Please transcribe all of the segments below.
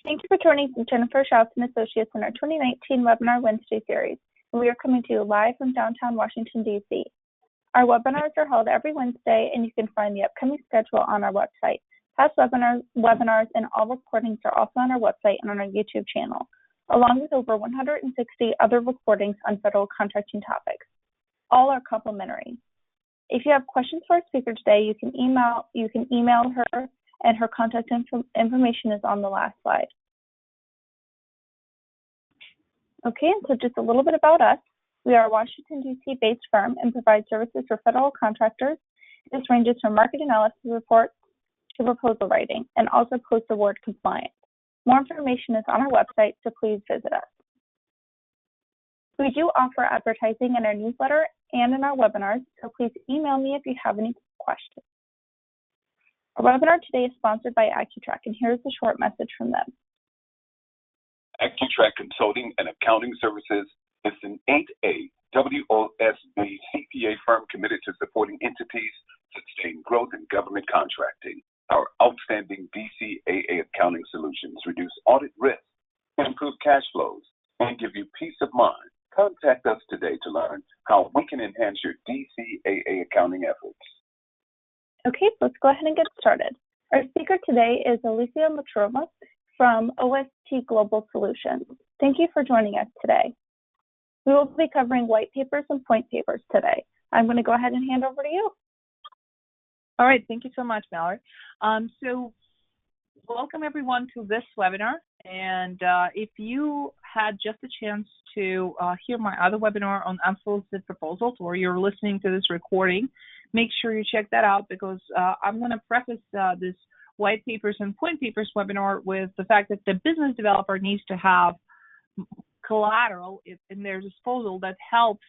Thank you for joining Jennifer Schaus and Associates in our 2019 Webinar Wednesday series. We are coming to you live from downtown Washington, D.C. Our webinars are held every Wednesday, and you can find the upcoming schedule on our website. Past webinars and all recordings are also on our website and on our YouTube channel, along with over 160 other recordings on federal contracting topics. All are complimentary. If you have questions for our speaker today, you can email her, and her contact information is on the last slide. Okay, and so just a little bit about us. We are a Washington, D.C. based firm and provide services for federal contractors. This ranges from market analysis reports to proposal writing and also post-award compliance. More information is on our website, so please visit us. We do offer advertising in our newsletter and in our webinars, so please email me if you have any questions. Our webinar today is sponsored by AccuTrack, and here's a short message from them. AccuTrack Consulting and Accounting Services is an 8A WOSB CPA firm committed to supporting entities to sustain growth in government contracting. Our outstanding DCAA accounting solutions reduce audit risk, improve cash flows, and give you peace of mind. Contact us today to learn how we can enhance your DCAA accounting efforts. Okay, let's go ahead and get started. Our speaker today is Alicia Matrova from OST Global Solutions. Thank you for joining us today. We will be covering white papers and point papers today. I'm going to go ahead and hand over to you. All right, thank you so much, Mallory. So welcome everyone to this webinar. And if you had just a chance to hear my other webinar on unsolicited proposals, or you're listening to this recording, make sure you check that out, because I'm going to preface this white papers and point papers webinar with the fact that the business developer needs to have collateral in their disposal that helps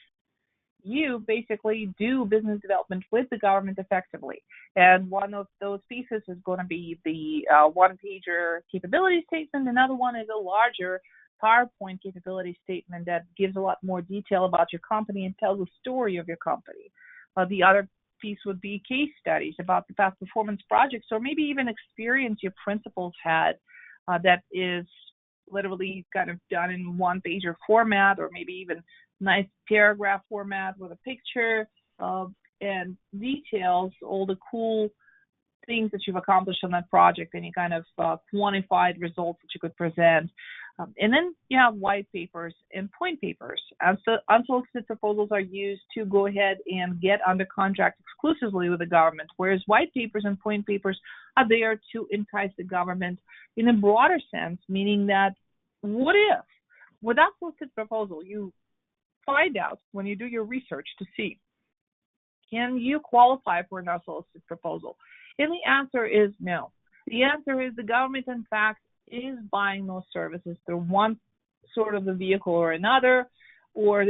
you basically do business development with the government effectively. And one of those pieces is going to be the one-pager capability statement. Another one is a larger PowerPoint capability statement that gives a lot more detail about your company and tells the story of your company. The other piece would be case studies about the past performance projects, or maybe even experience your principals had that is literally kind of done in one-pager format, or maybe even nice paragraph format with a picture and details all the cool things that you've accomplished on that project, any kind of quantified results that you could present. And then you have white papers and point papers. And so unsolicited proposals are used to go ahead and get under contract exclusively with the government, whereas white papers and point papers are there to entice the government in a broader sense, meaning that what if, with unsolicited proposal, you find out when you do your research to see, can you qualify for an unsolicited proposal? And the answer is no. The answer is the government, in fact, is buying those services through one sort of a vehicle or another, or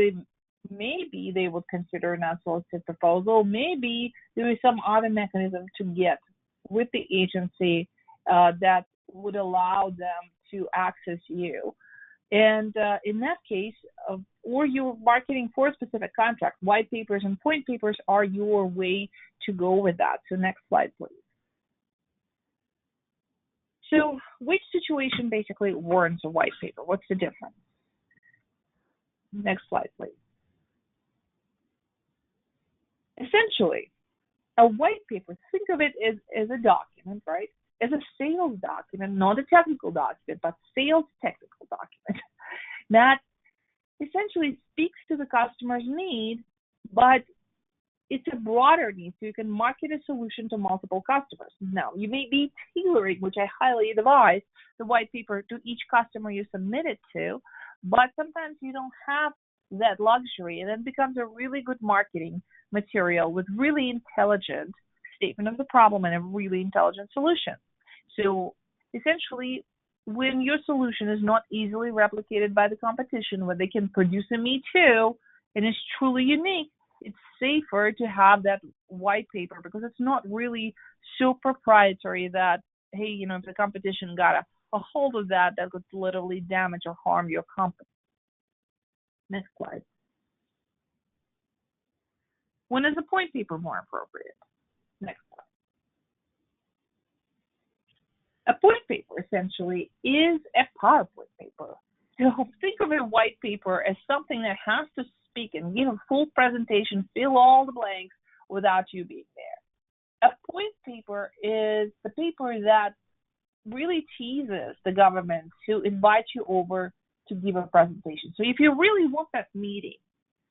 maybe they would consider an unsolicited proposal. Maybe there is some other mechanism to get with the agency that would allow them to access you. And in that case, or you're marketing for a specific contract, white papers and point papers are your way to go with that. So next slide, please. So which situation basically warrants a white paper? What's the difference? Next slide, please. Essentially, a white paper, think of it as a document, right? As a sales document, not a technical document, but sales technical document that essentially speaks to the customer's need, but it's a broader need, so you can market a solution to multiple customers. Now, you may be tailoring, which I highly advise, the white paper to each customer you submit it to, but sometimes you don't have that luxury, and it becomes a really good marketing material with really intelligent statement of the problem and a really intelligent solution. So essentially, when your solution is not easily replicated by the competition, where they can produce a me too, and is truly unique, it's safer to have that white paper, because it's not really so proprietary that, hey, you know, if the competition got a hold of that, that could literally damage or harm your company. Next slide. When is a point paper more appropriate? Next slide. A point paper is essentially is a PowerPoint paper. So think of a white paper as something that has to speak and give a full presentation, fill all the blanks without you being there. A point paper is the paper that really teases the government to invite you over to give a presentation. So if you really want that meeting,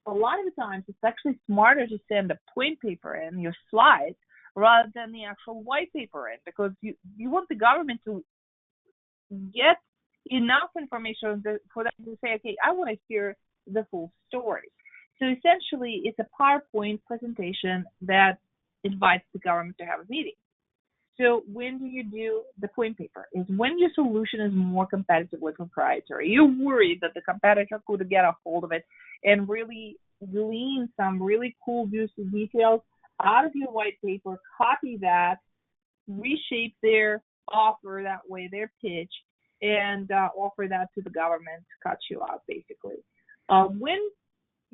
a lot of the times it's actually smarter to send a point paper in, your slides, rather than the actual white paper in, because you want the government to get enough information for them to say, okay, I want to hear the full story. So essentially, it's a PowerPoint presentation that invites the government to have a meeting. So when do you do the point paper? Is when your solution is more competitively proprietary. You're worried that the competitor could get a hold of it and really glean some really cool juicy details out of your white paper, copy that, reshape their offer that way, their pitch, and offer that to the government to cut you out, basically. When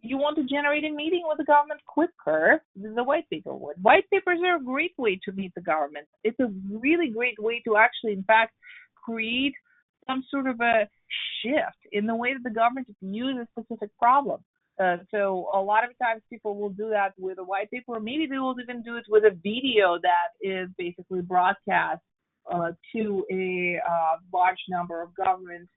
you want to generate a meeting with the government quicker than the white paper would. White papers are a great way to meet the government. It's a really great way to actually, in fact, create some sort of a shift in the way that the government views a specific problem. So a lot of times people will do that with a white paper, or maybe they will even do it with a video that is basically broadcast to a large number of government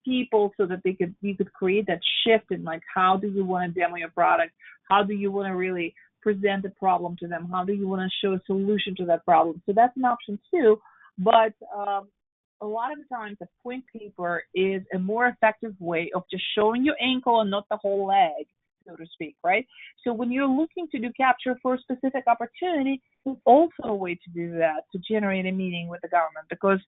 people, so that you could create that shift in, like, how do you want to demo your product? How do you want to really present the problem to them? How do you want to show a solution to that problem? So that's an option too. But a lot of the times, a point paper is a more effective way of just showing your ankle and not the whole leg, so to speak, right? So when you're looking to do capture for a specific opportunity, it's also a way to do that, to generate a meeting with the government. Because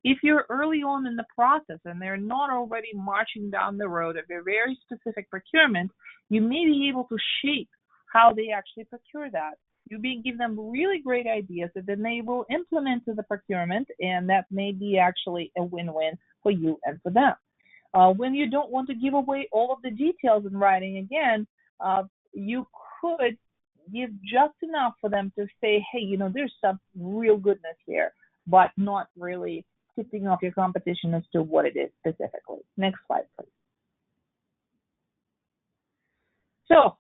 if you're early on in the process and they're not already marching down the road of a very specific procurement, you may be able to shape how they actually procure that. You may give them really great ideas that then they will implement to the procurement, and that may be actually a win-win for you and for them. When you don't want to give away all of the details in writing, again, you could give just enough for them to say, hey, there's some real goodness here, but not really tipping off your competition as to what it is specifically. Next slide, please. So,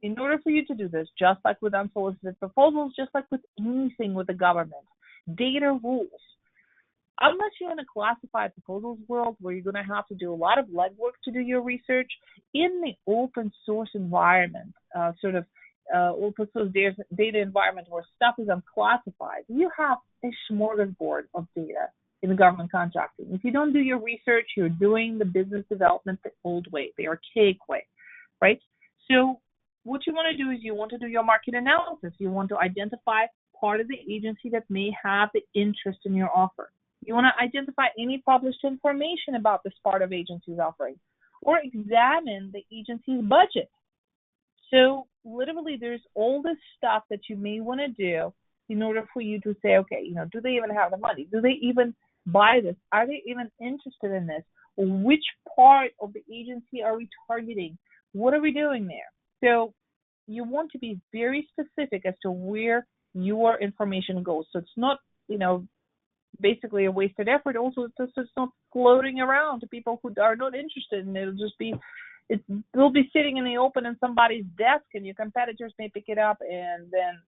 in order for you to do this, just like with unsolicited proposals, just like with anything with the government, data rules. Unless you're in a classified proposals world where you're going to have to do a lot of legwork to do your research, in the open source environment, open source data environment where stuff is unclassified, you have a smorgasbord of data in the government contracting. If you don't do your research, you're doing the business development the old way, the archaic way, right? So what you want to do is you want to do your market analysis. You want to identify part of the agency that may have the interest in your offer. You want to identify any published information about this part of agency's offering, or examine the agency's budget. So literally there's all this stuff that you may want to do in order for you to say, okay, do they even have the money? Do they even buy this? Are they even interested in this? Which part of the agency are we targeting? What are we doing there? So you want to be very specific as to where your information goes. So it's not, basically a wasted effort. Also, it's not floating around to people who are not interested, and it'll be sitting in the open in somebody's desk, and your competitors may pick it up and then,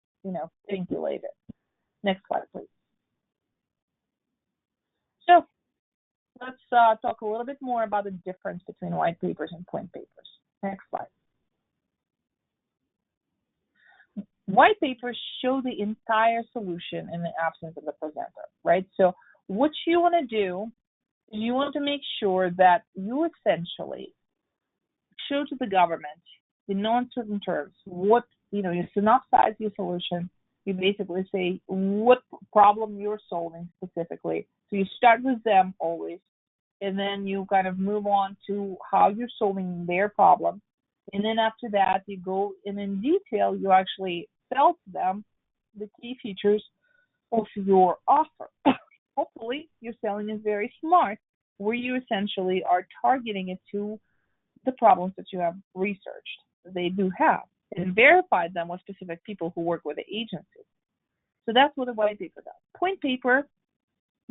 thank you later. Next slide, please. So let's talk a little bit more about the difference between white papers and point papers. Next slide. White papers show the entire solution in the absence of the presenter, right? So what you want to do is you want to make sure that you essentially show to the government in no uncertain terms what, you synopsize your solution. You basically say what problem you're solving specifically. So you start with them always, and then you kind of move on to how you're solving their problem. And then after that, you go in detail, you actually sell to them the key features of your offer. Hopefully, your selling is very smart, where you essentially are targeting it to the problems that you have researched. They do have, and verified them with specific people who work with the agency. So that's what a white paper does. Point paper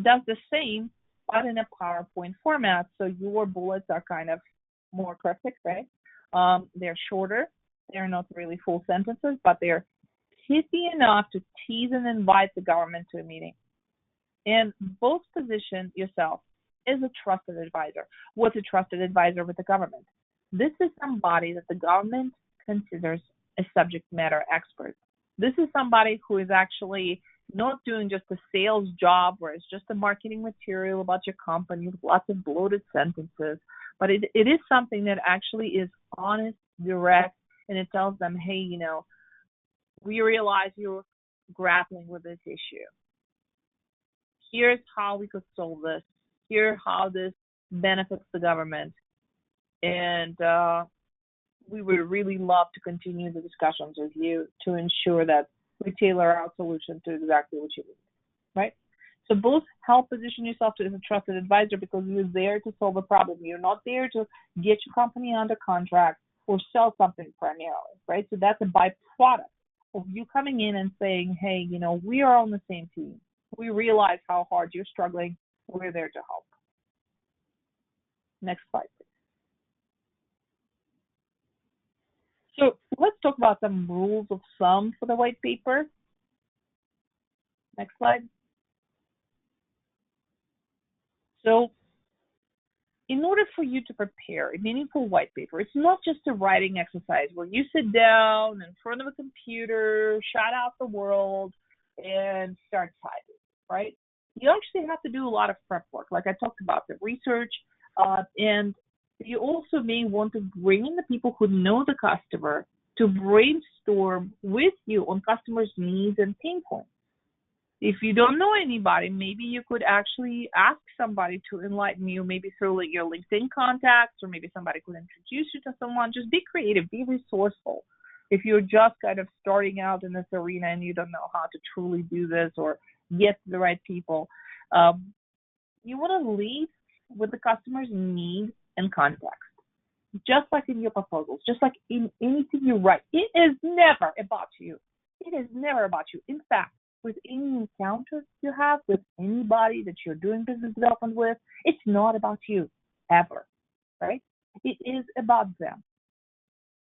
does the same, but in a PowerPoint format. So your bullets are kind of more cryptic, right? They're shorter. They're not really full sentences, but they're pithy enough to tease and invite the government to a meeting. And both position yourself as a trusted advisor. What's a trusted advisor with the government? This is somebody that the government considers a subject matter expert. This is somebody who is actually not doing just a sales job where it's just a marketing material about your company with lots of bloated sentences, but it is something that actually is honest, direct, and it tells them, hey, you know, we realize you're grappling with this issue. Here's how we could solve this. Here's how this benefits the government. And we would really love to continue the discussions with you to ensure that we tailor our solution to exactly what you need, right? So both help position yourself as a trusted advisor because you're there to solve a problem. You're not there to get your company under contract or sell something primarily, right? So that's a byproduct of you coming in and saying, hey, you know, we are on the same team. We realize how hard you're struggling. We're there to help. Next slide, please. So let's talk about some rules of thumb for the white paper. Next slide. So in order for you to prepare a meaningful white paper, it's not just a writing exercise where you sit down in front of a computer, shout out the world, and start typing, right? You actually have to do a lot of prep work, like I talked about, the research, and you also may want to bring in the people who know the customer to brainstorm with you on customers' needs and pain points. If you don't know anybody, maybe you could actually ask somebody to enlighten you, maybe through your LinkedIn contacts, or maybe somebody could introduce you to someone. Just be creative, be resourceful. If you're just kind of starting out in this arena and you don't know how to truly do this or get the right people, you want to lead with the customer's need and context. Just like in your proposals, just like in anything you write, it is never about you. It is never about you. In fact, with any encounter you have with anybody that you're doing business development with, it's not about you, ever, right? It is about them.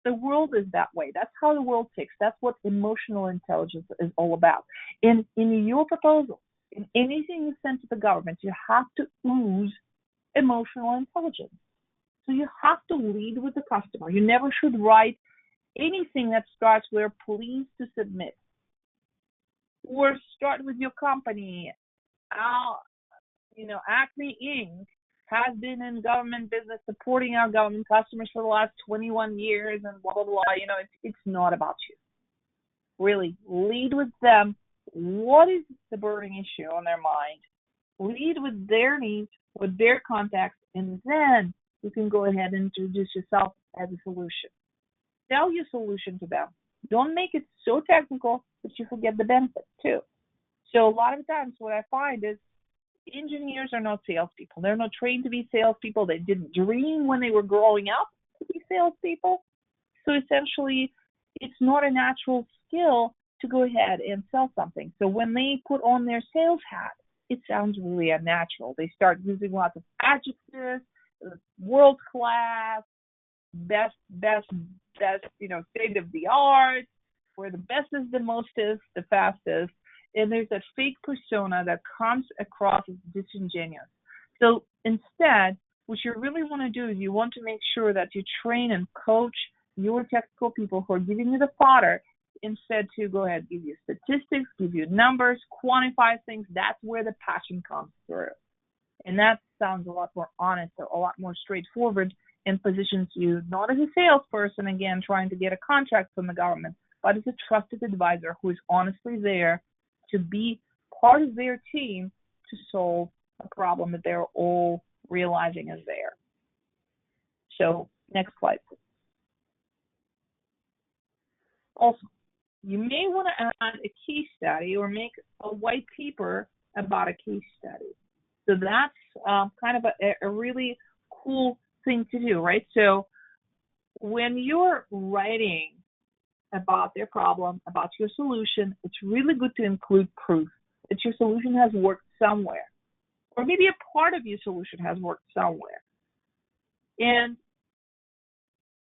The world is that way. That's how the world ticks. That's what emotional intelligence is all about. In your proposal, in anything you send to the government, you have to ooze emotional intelligence. So you have to lead with the customer. You never should write anything that starts with please to submit. Or start with your company. Acme Inc. has been in government business supporting our government customers for the last 21 years and blah, blah, blah. It's not about you. Really, lead with them. What is the burning issue on their mind? Lead with their needs, with their context, and then you can go ahead and introduce yourself as a solution. Sell your solution to them. Don't make it so technical that you forget the benefits too. So a lot of times what I find is engineers are not salespeople. They're not trained to be salespeople. They didn't dream when they were growing up to be salespeople. So essentially, it's not a natural skill to go ahead and sell something. So when they put on their sales hat, it sounds really unnatural. They start using lots of adjectives, world class, best, state of the art, where the best is the mostest, the fastest, and there's a fake persona that comes across as disingenuous. So instead, what you really want to do is you want to make sure that you train and coach your technical people who are giving you the fodder instead to go ahead, give you statistics, give you numbers, quantify things. That's where the passion comes through. And that sounds a lot more honest, a lot more straightforward, and positions you not as a salesperson, again, trying to get a contract from the government, but as a trusted advisor who is honestly there to be part of their team to solve a problem that they're all realizing is there. So next slide, please. Also, you may want to add a case study or make a white paper about a case study. So that's kind of a really cool thing to do, right? So when you're writing about their problem, about your solution, it's really good to include proof that your solution has worked somewhere. or maybe a part of your solution has worked somewhere.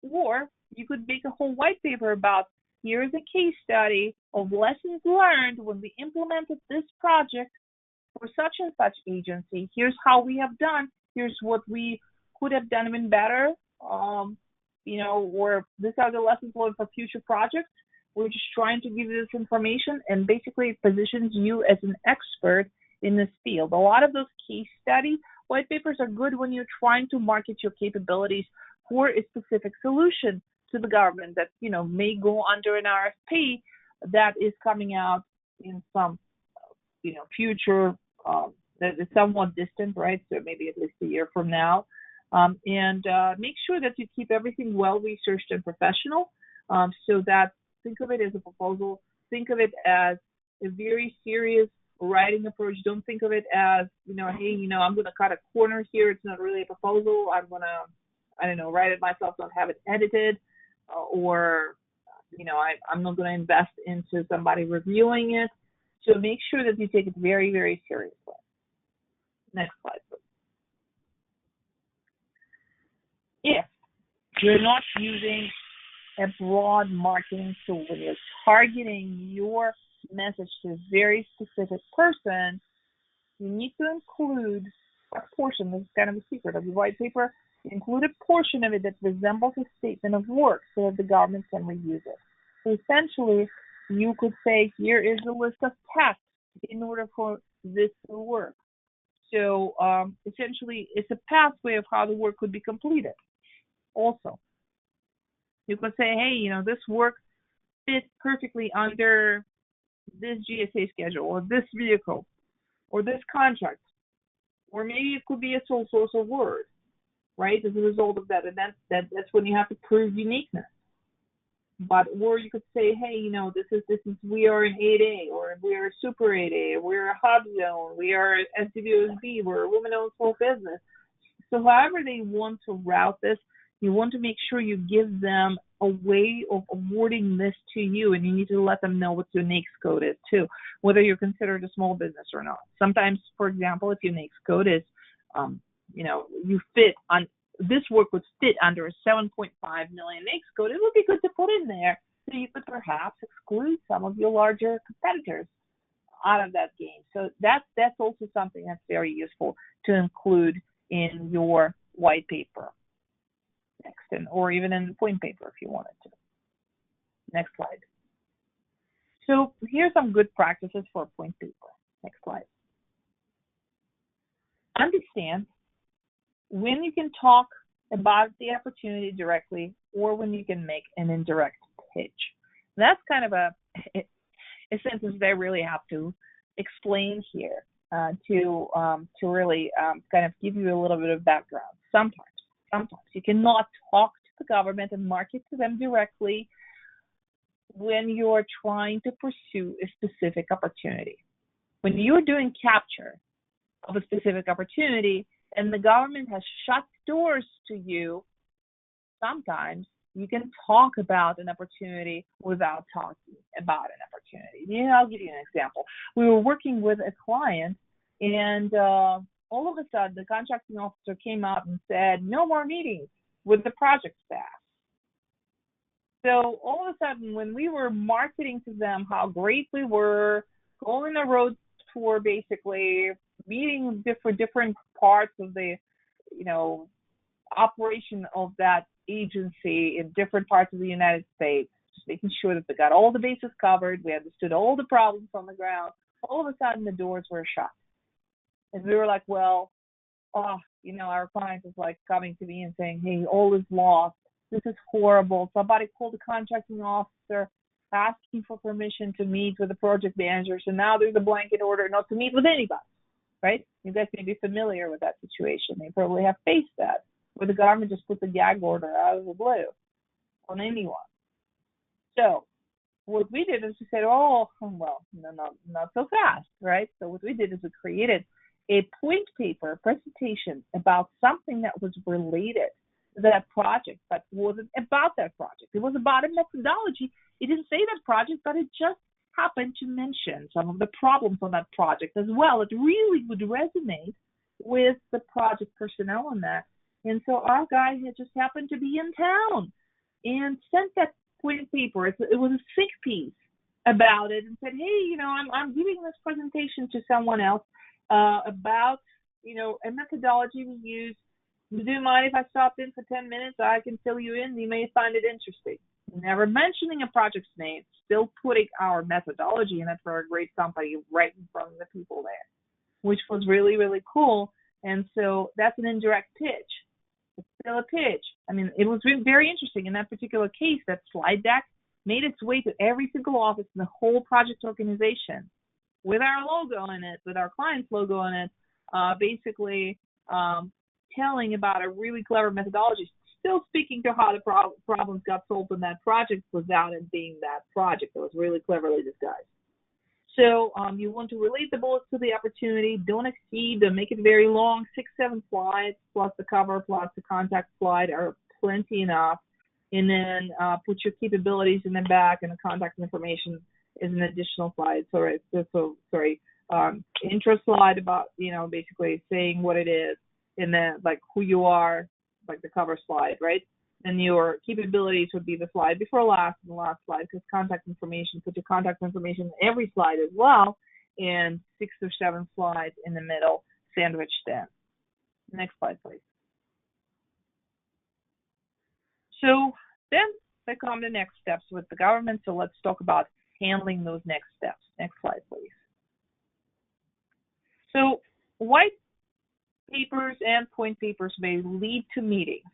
Or you could make a whole white paper about, here's a case study of lessons learned when we implemented this project for such and such agency. Here's how we have done. Here's what we could have done even better. Or these are the lessons learned for future projects. We're just trying to give you this information, and basically it positions you as an expert in this field. A lot of those case study white papers are good when you're trying to market your capabilities for a specific solution to the government that, may go under an RFP that is coming out in some, future that is somewhat distant, right? So maybe at least a year from now. Make sure that you keep everything well-researched and professional, so that think of it as a proposal. Think of it as a very serious writing approach. Don't think of it as, hey, I'm going to cut a corner here. It's not really a proposal. I'm going to, write it myself, don't have it edited, or, I'm not going to invest into somebody reviewing it. So make sure that you take it very, very seriously. Next slide, please. If you're not using a broad marketing tool, when you're targeting your message to a very specific person, you need to include a portion, this is kind of a secret of your white paper, include a portion of it that resembles a statement of work so that the government can reuse it. So essentially, you could say, here is a list of tasks in order for this to work. So essentially, it's a pathway of how the work could be completed. Also, you could say, hey, this work fits perfectly under this GSA schedule, or this vehicle, or this contract, or maybe it could be a sole source of word, right, as a result of that. And that's when you have to prove uniqueness. Or you could say, hey, this is we are an 8A, or we are a super 8A, we're a hub zone, we are SWSB, we're a women-owned small business. So however they want to route this, you want to make sure you give them a way of awarding this to you, and you need to let them know what your NAICS code is too, whether you're considered a small business or not. Sometimes, for example, if your NAICS code is, you fit on, this work would fit under a 7.5 million NAICS code, it would be good to put in there so you could perhaps exclude some of your larger competitors out of that game. So that's also something that's very useful to include in your white paper. Next, or even in the point paper if you wanted to. Next slide. So here's some good practices for a point paper. Next slide. Understand when you can talk about the opportunity directly, or when you can make an indirect pitch. That's kind of a sentence that I really have to explain here to really kind of give you a little bit of background. Sometimes you cannot talk to the government and market to them directly when you're trying to pursue a specific opportunity. When you're doing capture of a specific opportunity and the government has shut doors to you, sometimes you can talk about an opportunity without talking about an opportunity. I'll give you an example. We were working with a client, and all of a sudden, the contracting officer came out and said, no more meetings with the project staff. So all of a sudden, when we were marketing to them how great we were, going a road tour, basically, meeting different parts of the, operation of that agency in different parts of the United States, just making sure that they got all the bases covered, we understood all the problems on the ground, all of a sudden, the doors were shut. And we were like, well, our client is like coming to me and saying, hey, all is lost. This is horrible. Somebody called the contracting officer asking for permission to meet with the project manager. So now there's a blanket order not to meet with anybody, right? You guys may be familiar with that situation. You probably have faced that, where the government just puts a gag order out of the blue on anyone. So what we did is we said, no, not so fast, right? So what we did is we created a point paper presentation about something that was related to that project, but wasn't about that project. It was about a methodology. It didn't say that project, but it just happened to mention some of the problems on that project as well. It really would resonate with the project personnel on that. And so our guy had just happened to be in town and sent that point paper. It was a sick piece about it, and said, hey, I'm giving this presentation to someone else about, a methodology we use. Do you mind if I stop in for 10 minutes? I can fill you in. You may find it interesting. Never mentioning a project's name, still putting our methodology in it for a great company right in front of the people there, which was really, really cool. And so that's an indirect pitch. It's still a pitch. I mean, it was very interesting. In that particular case, that slide deck made its way to every single office in the whole project organization with our logo in it, with our client's logo in it, basically telling about a really clever methodology, still speaking to how the problems got solved in that project without it being that project. It was really cleverly disguised. So you want to relate the bullets to the opportunity. Don't exceed. Don't make it very long. 6-7 slides plus the cover plus the contact slide are plenty enough. And then put your capabilities in the back, and the contact information is an additional slide. Intro slide about, basically saying what it is, and then like who you are, like the cover slide, right? Then your capabilities would be the slide before last and the last slide, because contact information, put your contact information in every slide as well, and 6 or 7 slides in the middle, sandwiched in. Next slide, please. So then there come the next steps with the government. So let's talk about handling those next steps. Next slide, please. So white papers and point papers may lead to meetings,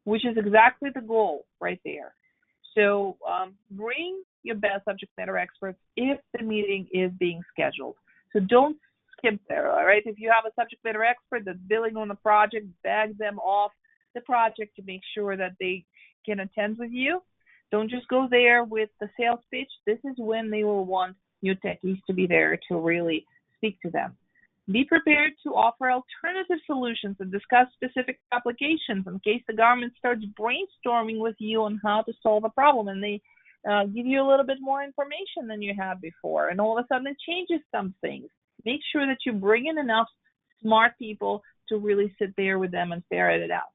which is exactly the goal right there. So bring your best subject matter experts if the meeting is being scheduled. So don't skip there, all right? If you have a subject matter expert that's billing on the project, bag them off the project to make sure that they can attend with you. Don't just go there with the sales pitch. This is when they will want your techies to be there to really speak to them. Be prepared to offer alternative solutions and discuss specific applications in case the government starts brainstorming with you on how to solve a problem, and they give you a little bit more information than you had before, and all of a sudden it changes some things. Make sure that you bring in enough smart people to really sit there with them and ferret it out.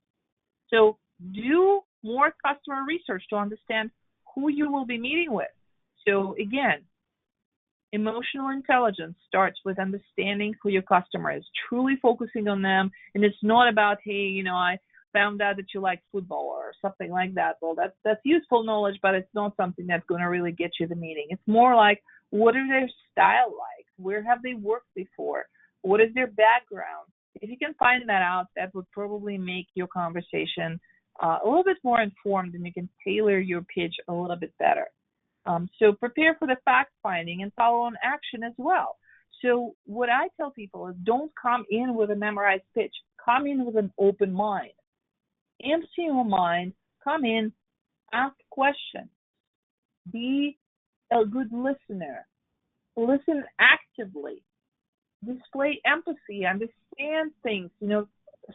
So do more customer research to understand who you will be meeting with. So again, emotional intelligence starts with understanding who your customer is, truly focusing on them. And it's not about, hey, I found out that you like football or something like that. Well, that's useful knowledge, but it's not something that's going to really get you the meeting. It's more like, what is their style like? Where have they worked before? What is their background? If you can find that out, that would probably make your conversation a little bit more informed, and you can tailor your pitch a little bit better. So prepare for the fact-finding and follow on action as well. So what I tell people is, don't come in with a memorized pitch. Come in with an open mind. Empty your mind. Come in, ask questions. Be a good listener. Listen actively. Display empathy. Understand things.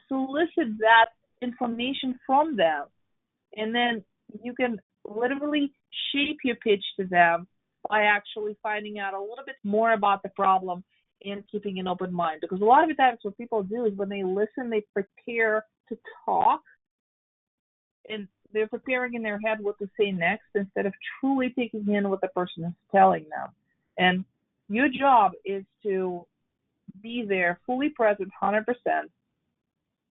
Solicit that information from them. And then you can literally shape your pitch to them by actually finding out a little bit more about the problem and keeping an open mind. Because a lot of the times what people do is when they listen, they prepare to talk, and they're preparing in their head what to say next instead of truly taking in what the person is telling them. And your job is to be there, fully present, 100%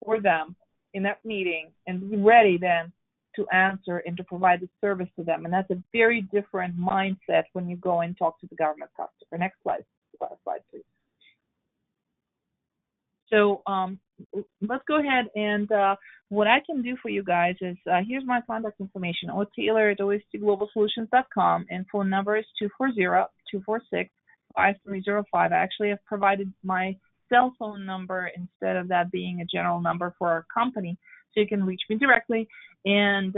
for them in that meeting, and be ready then to answer and to provide the service to them. And that's a very different mindset when you go and talk to the government customer. Next slide. Last slide, please. So let's go ahead, and what I can do for you guys is, here's my contact information, Taylor@OSTGlobalSolutions.com, and phone number is 240-246-5305. I actually have provided my cell phone number instead of that being a general number for our company, so you can reach me directly. And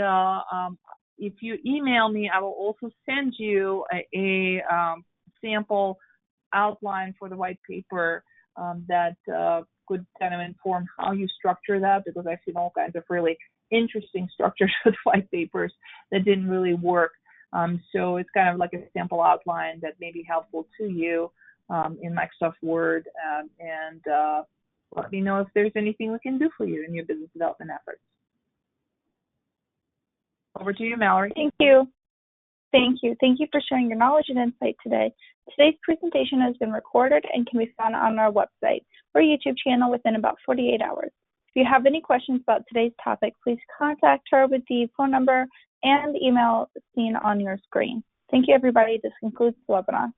if you email me, I will also send you a sample outline for the white paper that could kind of inform how you structure that, because I've seen all kinds of really interesting structures with white papers that didn't really work. So it's kind of like a sample outline that may be helpful to you in Microsoft Word, and let me know if there's anything we can do for you in your business development efforts. Over to you, Mallory. Thank you. Thank you. Thank you for sharing your knowledge and insight today. Today's presentation has been recorded and can be found on our website or YouTube channel within about 48 hours. If you have any questions about today's topic, please contact her with the phone number and email seen on your screen. Thank you, everybody. This concludes the webinar.